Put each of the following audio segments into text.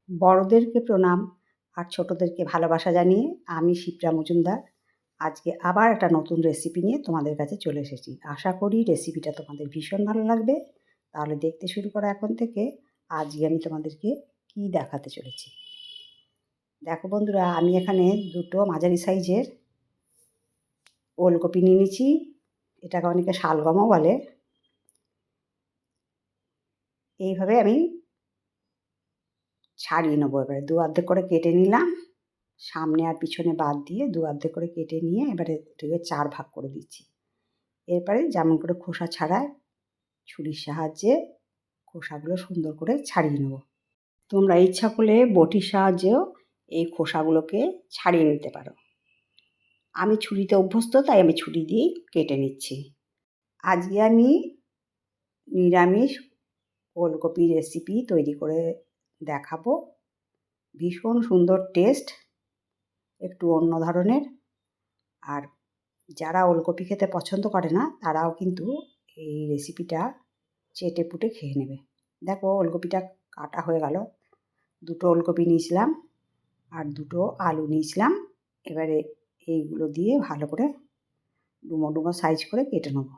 বড়দেরকে প্রণাম আর ছোটদেরকে ভালোবাসা জানিয়ে আমি শিপ্রা মজুমদার আজকে আবার একটা নতুন রেসিপি নিয়ে তোমাদের কাছে চলে এসেছি। আশা করি রেসিপিটা তোমাদের ভীষণ ভালো লাগবে। তাহলে দেখতে শুরু করা এখন থেকে। আজকে আমি তোমাদেরকে কি দেখাতে চলেছি। দেখো বন্ধুরা, আমি এখানে দুটো মাঝারি সাইজের ওলকপি নিয়ে নিয়েছি। এটাকে অনেকে শালগমও বলে। এইভাবে আমি ছাড়িয়ে নেবো। এবারে দু অর্ধেক করে কেটে নিলাম, সামনে আর পিছনে বাদ দিয়ে দু অর্ধেক করে কেটে নিয়ে এবারে এটাকে 4 ভাগ করে দিচ্ছি। এরপরে যেমন করে খোসা ছাড়ায় ছুরির সাহায্যে খোসাগুলো সুন্দর করে ছাড়িয়ে নেব। তোমরা ইচ্ছা করলে বটির সাহায্যেও এই খোসাগুলোকে ছাড়িয়ে নিতে পারো। আমি ছুরিতে অভ্যস্ত, তাই আমি ছুরি দিয়েই কেটে নিচ্ছি। আজকে আমি নিরামিষ ওলকপি রেসিপি তৈরি করে দেখাবো। ভীষণ সুন্দর টেস্ট, একটু অন্য ধরনের। আর যারা ওলকপি খেতে পছন্দ করে না তারাও কিন্তু এই রেসিপিটা চেটেপুটে খেয়ে নেবে। দেখো ওলকপিটা কাটা হয়ে গেল। দুটো ওলকপি নিয়েছিলাম আর দুটো আলু নিয়েছিলাম। এবারে এইগুলো দিয়ে ভালো করে ডুমো ডুমো সাইজ করে কেটে নেব।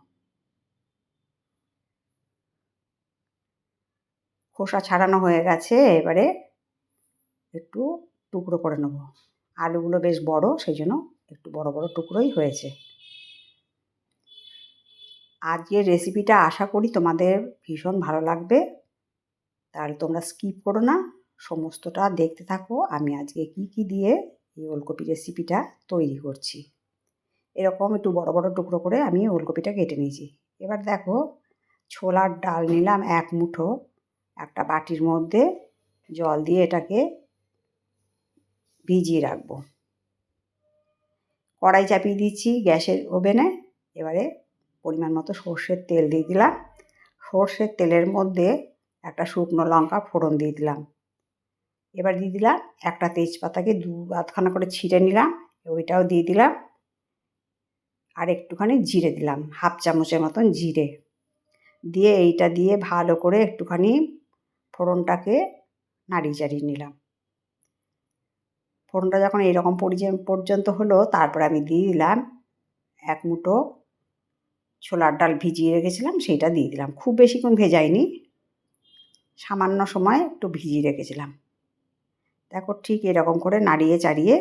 খোসা ছাড়ানো হয়ে গেছে, এবারে একটু টুকরো করে নেব। আলুগুলো বেশ বড়, সেই জন্য একটু বড় বড় টুকরোই হয়েছে। আজকের রেসিপিটা আশা করি তোমাদের ভীষণ ভালো লাগবে। তাহলে তোমরা স্কিপ করো না, সমস্তটা দেখতে থাকো আমি আজকে কি দিয়ে এই ওলকপি রেসিপিটা তৈরি করছি। এরকম একটু বড় বড় টুকরো করে আমি ওলকপিটা কেটে নিয়েছি। এবার দেখো, ছোলার ডাল নিলাম 1 মুঠো। একটা বাটির মধ্যে জল দিয়ে এটাকে ভিজিয়ে রাখবো। কড়াই চাপিয়ে দিচ্ছি গ্যাসের ওভেনে। এবারে পরিমাণ মতো সর্ষের তেল দিয়ে দিলাম। সর্ষের তেলের মধ্যে একটা শুকনো লঙ্কা ফোড়ন দিয়ে দিলাম। এবার দিয়ে দিলাম একটা তেজপাতাকে আধখানা করে ছিঁড়ে নিলাম, ওইটাও দিয়ে দিলাম। আর একটুখানি জিরে দিলাম, 1/2 চামচের মতন জিরে দিয়ে এইটা দিয়ে ভালো করে একটুখানি ফোড়নটাকে নাড়িয়ে চাড়িয়ে নিলাম। ফোড়নটা যখন এইরকম পর্যন্ত হলো, তারপর আমি দিয়ে দিলাম 1 মুঠো ছোলার ডাল ভিজিয়ে রেখেছিলাম, সেইটা দিয়ে দিলাম। খুব বেশিক্ষণ ভেজাইনি, সামান্য সময় একটু ভিজিয়ে রেখেছিলাম। দেখো ঠিক এরকম করে নাড়িয়ে চাড়িয়ে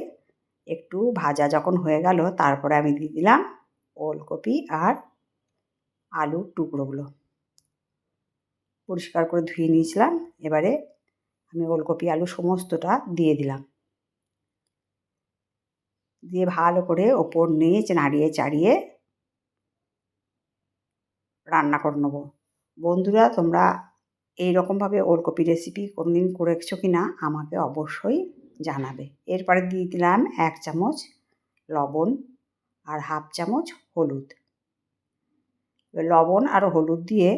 একটু ভাজা যখন হয়ে গেল, তারপরে আমি দিয়ে দিলাম ওলকপি আর আলুর টুকরোগুলো পরিষ্কার করে ধুয়ে নিয়েছিলাম। এবারে আমি ওলকপি আলু সমস্তটা দিয়ে দিলাম, দিয়ে ভালো করে ওপর নিচ নাড়িয়ে চাড়িয়ে রান্না করে নেবো। বন্ধুরা, তোমরা এইরকমভাবে ওলকপি রেসিপি কোনোদিন করেছো কি না আমাকে অবশ্যই জানাবে। এরপরে দিয়ে দিলাম 1 চামচ লবণ আর 1/2 চামচ হলুদ। লবণ আর হলুদ দিয়ে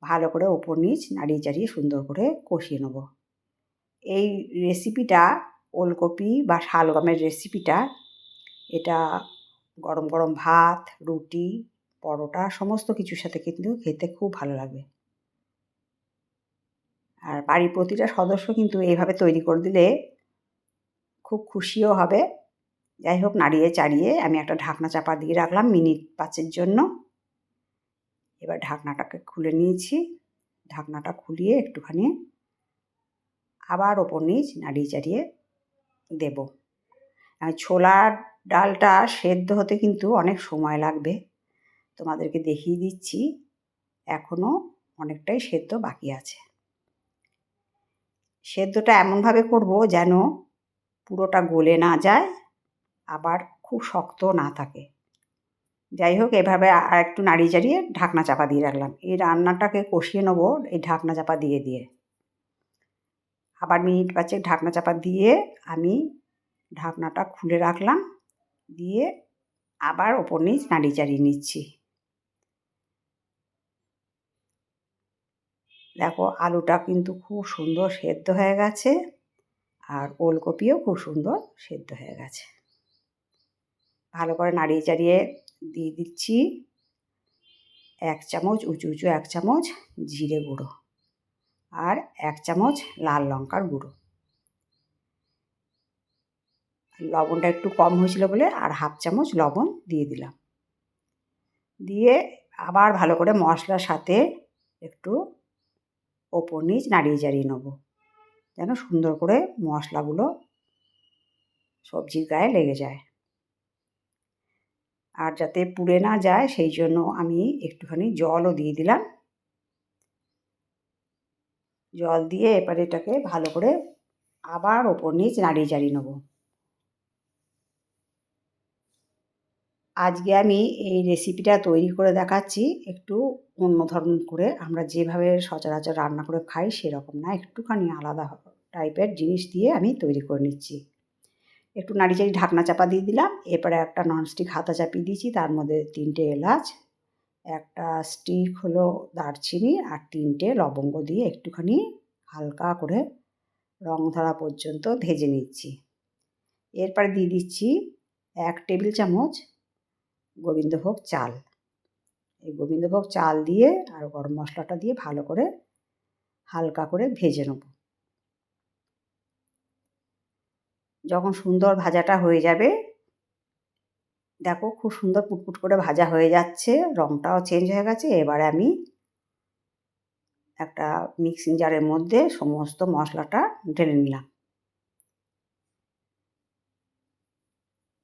ভালো করে ওপর নিচ নাড়িয়ে চাড়িয়ে সুন্দর করে কষিয়ে নেব। এই রেসিপিটা ওলকপি বা শালগমের রেসিপিটা, এটা গরম গরম ভাত, রুটি, পরোটা সমস্ত কিছুর সাথে কিন্তু খেতে খুব ভালো লাগবে। আর বাড়ির প্রতিটা সদস্য কিন্তু এইভাবে তৈরি করে দিলে খুব খুশিও হবে। যাই হোক, নাড়িয়ে চাড়িয়ে আমি একটা ঢাকনা চাপা দিয়ে রাখলাম মিনিট 5-এর জন্য। এবার ঢাকনাটাকে খুলে নিয়েছি। ঢাকনাটা খুলিয়ে একটুখানি আবার ওপর নিচ নাড়িয়ে চাড়িয়ে দেব। ছোলার ডালটা সেদ্ধ হতে কিন্তু অনেক সময় লাগবে। তোমাদেরকে দেখিয়ে দিচ্ছি, এখনও অনেকটাই সেদ্ধ বাকি আছে। সেদ্ধটা এমনভাবে করব যেন পুরোটা গলে না যায়, আবার খুব শক্ত না থাকে। যাই হোক, এভাবে আর একটু নাড়িয়ে চাড়িয়ে ঢাকনা চাপা দিয়ে রাখলাম। এই রান্নাটাকে কষিয়ে নেবো এই ঢাকনা চাপা দিয়ে দিয়ে। আবার মিনিট 5 ঢাকনা চাপা দিয়ে আমি ঢাকনাটা খুলে রাখলাম, দিয়ে আবার ওপর নিচ নাড়িয়ে চাড়িয়ে নিচ্ছি। দেখো আলুটা কিন্তু খুব সুন্দর সেদ্ধ হয়ে গেছে, আর ওলকপিও খুব সুন্দর সেদ্ধ হয়ে গেছে। ভালো করে নাড়িয়ে চাড়িয়ে দিয়ে দিচ্ছি 1 চামচ উঁচু 1 চামচ জিরে গুঁড়ো। আর 1 চামচ লাল লঙ্কার গুঁড়ো। লবণটা একটু কম হয়েছিল বলে আর 1/2 চামচ লবণ দিয়ে দিলাম। দিয়ে আবার ভালো করে মশলার সাথে একটু ওপর নিচ নাড়িয়ে চাড়িয়ে নেব, যেন সুন্দর করে মশলাগুলো সবজির গায়ে লেগে যায়। আর যাতে পুড়ে না যায় সেই জন্য আমি একটুখানি জলও দিয়ে দিলাম। জল দিয়ে এবারে এটাকে ভালো করে আবার ওপর নিচ নাড়িয়ে চাড়িয়ে নেব। আজকে আমি এই রেসিপিটা তৈরি করে দেখাচ্ছি একটু অন্য ধরন করে। আমরা যেভাবে সচরাচর রান্না করে খাই সেরকম না, একটুখানি আলাদা টাইপের জিনিস দিয়ে আমি তৈরি করে নিচ্ছি। একটু নাড়িচাড়ি ঢাকনা চাপা দিয়ে দিলাম। এরপরে একটা ননস্টিক হাতা চাপিয়ে দিয়েছি, তার মধ্যে 3টে এলাচ, একটা স্টিক হলো দারচিনি আর 3টে লবঙ্গ দিয়ে একটুখানি হালকা করে রং ধরা পর্যন্ত ভেজে নিচ্ছি। এরপরে দিয়ে দিচ্ছি 1 টেবিল চামচ গোবিন্দভোগ চাল। এই গোবিন্দভোগ চাল দিয়ে আর গরম মশলাটা দিয়ে ভালো করে হালকা করে ভেজে নেব। যখন সুন্দর ভাজাটা হয়ে যাবে, দেখো খুব সুন্দর পুটপুট করে ভাজা হয়ে যাচ্ছে, রঙটাও চেঞ্জ হয়ে গেছে। এবারে আমি একটা মিক্সিং জারের মধ্যে সমস্ত মশলাটা ঢেলে নিলাম।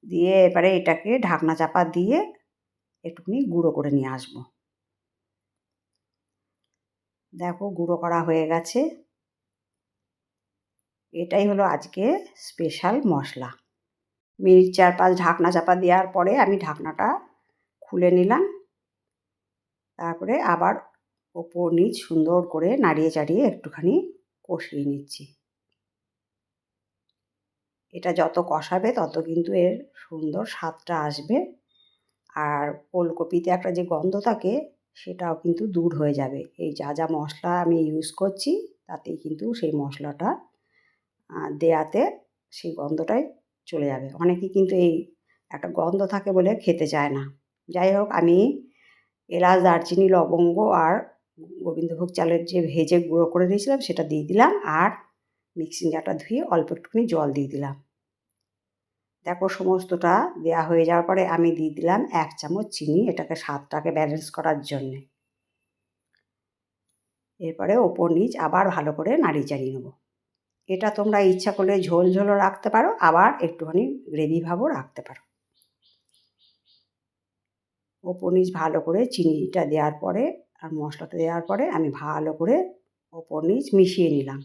দিয়ে এবারে এটাকে ঢাকনা চাপা দিয়ে একটুখানি গুঁড়ো করে নিয়ে আসবো। দেখো গুঁড়ো করা হয়ে গেছে। এটাই হলো আজকে স্পেশাল মশলা। মিনিট 4-5 ঢাকনা চাপা দেওয়ার পরে আমি ঢাকনাটা খুলে নিলাম। তারপরে আবার ওপর নিচ সুন্দর করে নাড়িয়ে চাড়িয়ে একটুখানি কষিয়ে নিচ্ছি। এটা যত কষাবে তত কিন্তু এর সুন্দর স্বাদটা আসবে। আর ওলকপিতে একটা যে গন্ধ থাকে সেটাও কিন্তু দূর হয়ে যাবে। এই যা যা মশলা আমি ইউজ করছি তাতেই কিন্তু সেই মশলাটা দেয়াতে সেই গন্ধটাই চলে যাবে। অনেকেই কিন্তু এই একটা গন্ধ থাকে বলে খেতে চায় না। যাই হোক, আমি এলাচ, দারচিনি, লবঙ্গ আর গোবিন্দভোগ চালের যে ভেজে গুঁড়ো করে দিয়েছিলাম সেটা দিয়ে দিলাম। আর মিক্সিং জারটা ধুয়ে অল্প একটুখানি জল দিয়ে দিলাম। দেখো সমস্তটা দেওয়া হয়ে যাওয়ার পরে আমি দিয়ে দিলাম 1 চামচ চিনি, এটাকে স্বাদটাকে ব্যালেন্স করার জন্যে। এরপরে ওপর নিচ আবার ভালো করে নাড়িয়ে চাড়িয়ে নেব। এটা তোমরা ইচ্ছা করলে ঝোল ঝোলও রাখতে পারো, আবার একটুখানি গ্রেভি ভাবও রাখতে পারো। ওপর নিচ ভালো করে চিনিটা দেওয়ার পরে আর মশলাটা দেওয়ার পরে আমি ভালো করে ওপর নিচ মিশিয়ে নিলাম।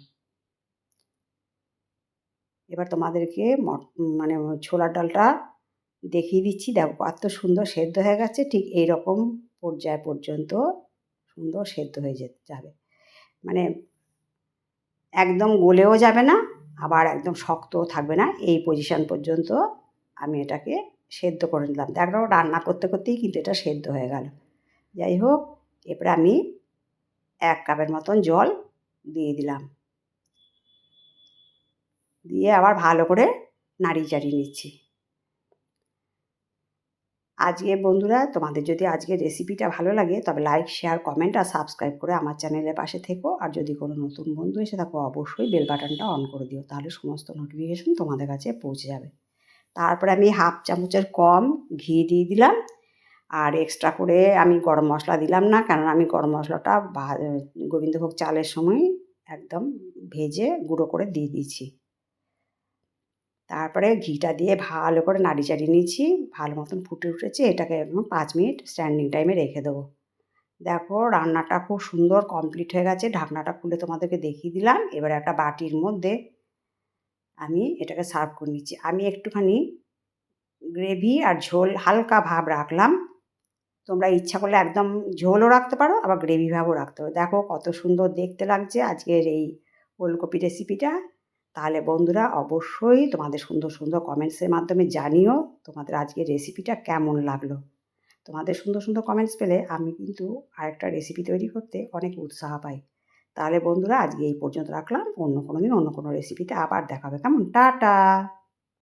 এবার তোমাদেরকে মানে ছোলার ডালটা দেখিয়ে দিচ্ছি। দেখো কত সুন্দর সেদ্ধ হয়ে গেছে। ঠিক এই রকম পর্যায় পর্যন্ত সুন্দর সেদ্ধ হয়ে যাবে। মানে একদম গলেও যাবে না, আবার একদম শক্তও থাকবে না। এই পজিশন পর্যন্ত আমি এটাকে সেদ্ধ করে নিলাম। দেখো রান্না করতে করতেই কিন্তু এটা সেদ্ধ হয়ে গেল। যাই হোক, এরপরে আমি 1 কাপের মতন জল দিয়ে দিলাম। দিয়ে আবার ভালো করে নাড়িয়ে চাড়িয়ে নিচ্ছি। আজকে বন্ধুরা, তোমাদের যদি আজকের রেসিপিটা ভালো লাগে তবে লাইক, শেয়ার, কমেন্ট আর সাবস্ক্রাইব করে আমার চ্যানেলের পাশে থেকো। আর যদি কোনো নতুন বন্ধু এসে থাকো অবশ্যই বেল বাটনটা অন করে দিও, তাহলে সমস্ত নোটিফিকেশন তোমাদের কাছে পৌঁছে যাবে। তারপরে আমি 1/2 চামচের কম ঘি দিয়ে দিলাম। আর এক্সট্রা করে আমি গরম মশলা দিলাম না, কারণ আমি গরম মশলাটা গোবিন্দভোগ চালের সময় একদম ভেজে গুঁড়ো করে দিয়ে দিয়েছি। তারপরে ঘিটা দিয়ে ভালো করে নাড়িয়ে চাড়িয়ে নিয়েছি। ভালো মতন ফুটে উঠেছে। এটাকে 5 মিনিট স্ট্যান্ডিং টাইমে রেখে দেবো। দেখো রান্নাটা খুব সুন্দর কমপ্লিট হয়ে গেছে। ঢাকনাটা খুলে তোমাদেরকে দেখিয়ে দিলাম। এবার একটা বাটির মধ্যে আমি এটাকে সার্ভ করে নিচ্ছি। আমি একটুখানি গ্রেভি আর ঝোল হালকা ভাব রাখলাম। তোমরা ইচ্ছা করলে একদম ঝোলও রাখতে পারো, আবার গ্রেভি ভাবও রাখতে পারো। দেখো কত সুন্দর দেখতে লাগছে আজকের এই ওলকপি রেসিপিটা। তাহলে বন্ধুরা অবশ্যই তোমাদের সুন্দর সুন্দর কমেন্টসের মাধ্যমে জানিও তোমাদের আজকের রেসিপিটা কেমন লাগলো। তোমাদের সুন্দর সুন্দর কমেন্টস পেলে আমি কিন্তু আরেকটা রেসিপি তৈরি করতে অনেক উৎসাহ পাই। তাহলে বন্ধুরা আজকে এই পর্যন্ত রাখলাম। অন্য কোনো দিন অন্য কোনো রেসিপিতে আবার দেখা হবে। কেমন? টাটা।